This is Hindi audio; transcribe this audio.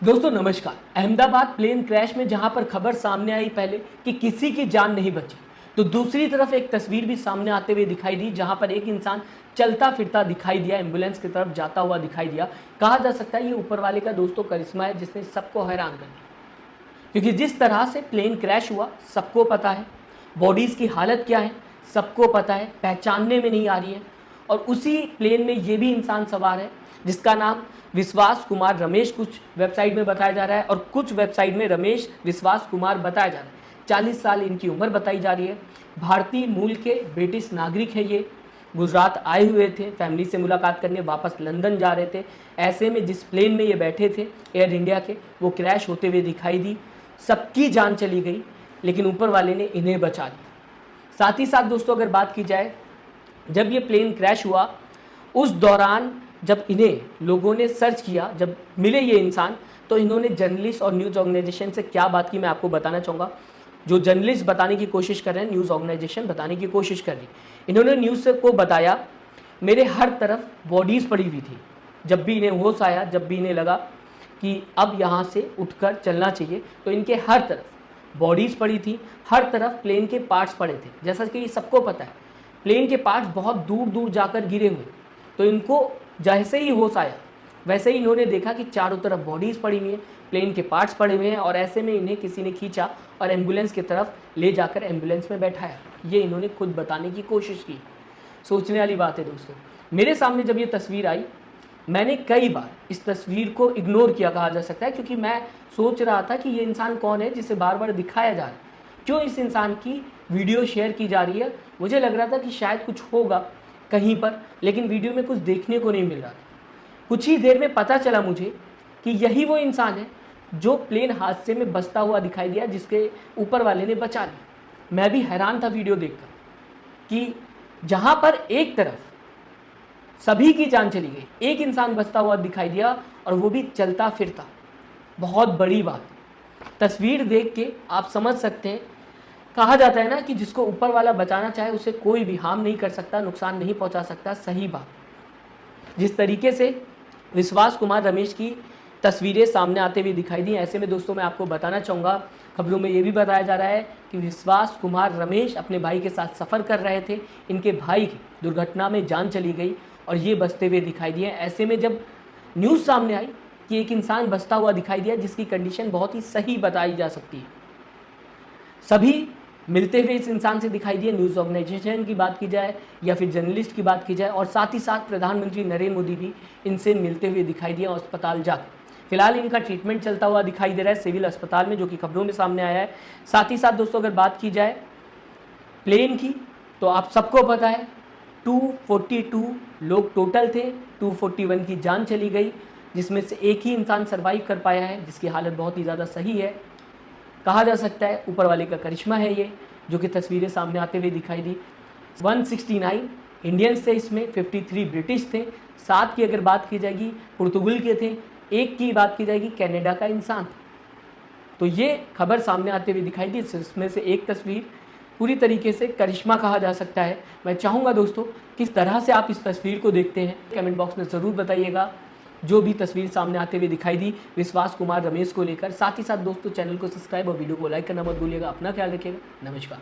दोस्तों नमस्कार। अहमदाबाद प्लेन क्रैश में जहां पर खबर सामने आई पहले कि किसी की जान नहीं बची, तो दूसरी तरफ एक तस्वीर भी सामने आते हुए दिखाई दी जहां पर एक इंसान चलता फिरता दिखाई दिया, एम्बुलेंस की तरफ जाता हुआ दिखाई दिया। कहा जा सकता है ये ऊपर वाले का दोस्तों करिश्मा है जिसने सबको हैरान कर दिया, क्योंकि जिस तरह से प्लेन क्रैश हुआ सबको पता है, बॉडीज़ की हालत क्या है सबको पता है, पहचानने में नहीं आ रही है। और उसी प्लेन में ये भी इंसान सवार है जिसका नाम विश्वास कुमार रमेश कुछ वेबसाइट में बताया जा रहा है और कुछ वेबसाइट में रमेश विश्वास कुमार बताया जा रहा है। 40 साल इनकी उम्र बताई जा रही है। भारतीय मूल के ब्रिटिश नागरिक है ये। गुजरात आए हुए थे, फैमिली से मुलाकात करने वापस लंदन जा रहे थे। ऐसे में जिस प्लेन में ये बैठे थे एयर इंडिया के, वो क्रैश होते हुए दिखाई दी। सबकी जान चली गई, लेकिन ऊपर वाले ने इन्हें बचा लिया। साथ ही साथ दोस्तों अगर बात की जाए, जब ये प्लेन क्रैश हुआ उस दौरान जब इन्हें लोगों ने सर्च किया, जब मिले ये इंसान, तो इन्होंने जर्नलिस्ट और न्यूज़ ऑर्गेनाइजेशन से क्या बात की मैं आपको बताना चाहूँगा। जो जर्नलिस्ट बताने की कोशिश कर रहे हैं, न्यूज़ ऑर्गेनाइजेशन बताने की कोशिश कर रही, इन्होंने न्यूज़ को बताया मेरे हर तरफ बॉडीज़ पड़ी हुई थी। जब भी इन्हें होश आया, जब भी इन्हें लगा कि अब यहाँ से उठकर चलना चाहिए, तो इनके हर तरफ बॉडीज़ पड़ी थी, हर तरफ प्लेन के पार्ट्स पड़े थे। जैसा कि सबको पता है प्लेन के पार्ट्स बहुत दूर दूर जाकर गिरे हुए, तो इनको जैसे ही होश आया वैसे ही इन्होंने देखा कि चारों तरफ बॉडीज़ पड़ी हुई हैं, प्लेन के पार्ट्स पड़े हुए हैं, और ऐसे में इन्हें किसी ने खींचा और एम्बुलेंस की तरफ ले जाकर एम्बुलेंस में बैठाया। ये इन्होंने खुद बताने की कोशिश की। सोचने वाली बात है दोस्तों। मेरे सामने जब ये तस्वीर आई, मैंने कई बार इस तस्वीर को इग्नोर किया कहा जा सकता है, क्योंकि मैं सोच रहा था कि ये इंसान कौन है जिसे बार बार दिखाया जा रहा है, क्यों इस इंसान की वीडियो शेयर की जा रही है। मुझे लग रहा था कि शायद कुछ होगा कहीं पर, लेकिन वीडियो में कुछ देखने को नहीं मिल रहा था। कुछ ही देर में पता चला मुझे कि यही वो इंसान है जो प्लेन हादसे में बचता हुआ दिखाई दिया, जिसके ऊपर वाले ने बचा लिया। मैं भी हैरान था वीडियो देखकर कि जहां पर एक तरफ सभी की जान चली गई, एक इंसान बचता हुआ दिखाई दिया और वो भी चलता फिरता। बहुत बड़ी बात। तस्वीर देख के आप समझ सकते हैं, कहा जाता है ना कि जिसको ऊपर वाला बचाना चाहे उसे कोई भी हार्म नहीं कर सकता, नुकसान नहीं पहुंचा सकता। सही बात। जिस तरीके से विश्वास कुमार रमेश की तस्वीरें सामने आते हुए दिखाई दी, ऐसे में दोस्तों मैं आपको बताना चाहूँगा, खबरों में ये भी बताया जा रहा है कि विश्वास कुमार रमेश अपने भाई के साथ सफ़र कर रहे थे। इनके भाई की दुर्घटना में जान चली गई और ये बचते हुए दिखाई दिए। ऐसे में जब न्यूज़ सामने आई कि एक इंसान बचता हुआ दिखाई दिया जिसकी कंडीशन बहुत ही सही बताई जा सकती है, सभी मिलते हुए इस इंसान से दिखाई दिए। न्यूज़ ऑर्गेनाइजेशन की बात की जाए या फिर जर्नलिस्ट की बात की जाए, और साथ ही साथ प्रधानमंत्री नरेंद्र मोदी भी इनसे मिलते हुए दिखाई दिए अस्पताल जाकर। फिलहाल इनका ट्रीटमेंट चलता हुआ दिखाई दे रहा है सिविल अस्पताल में, जो कि खबरों में सामने आया है। साथ ही साथ दोस्तों अगर बात की जाए प्लेन की, तो आप सबको पता है 242 लोग टोटल थे, 241 की जान चली गई, जिसमें से एक ही इंसान सर्वाइव कर पाया है जिसकी हालत बहुत ही ज़्यादा सही है। कहा जा सकता है ऊपर वाले का करिश्मा है ये, जो कि तस्वीरें सामने आते हुए दिखाई दी। 169 इंडियंस थे, इसमें 53 ब्रिटिश थे, 7 की अगर बात की जाएगी पुर्तगाल के थे, 1 की बात की जाएगी कनाडा का इंसान था। तो ये खबर सामने आते हुए दिखाई दी। इसमें से एक तस्वीर पूरी तरीके से करिश्मा कहा जा सकता है। मैं चाहूँगा दोस्तों किस तरह से आप इस तस्वीर को देखते हैं, कमेंट बॉक्स में ज़रूर बताइएगा। जो भी तस्वीर सामने आते हुए दिखाई दी विश्वास कुमार रमेश को लेकर। साथ ही साथ दोस्तों चैनल को सब्सक्राइब और वीडियो को लाइक करना मत भूलिएगा। अपना ख्याल रखिएगा। नमस्कार।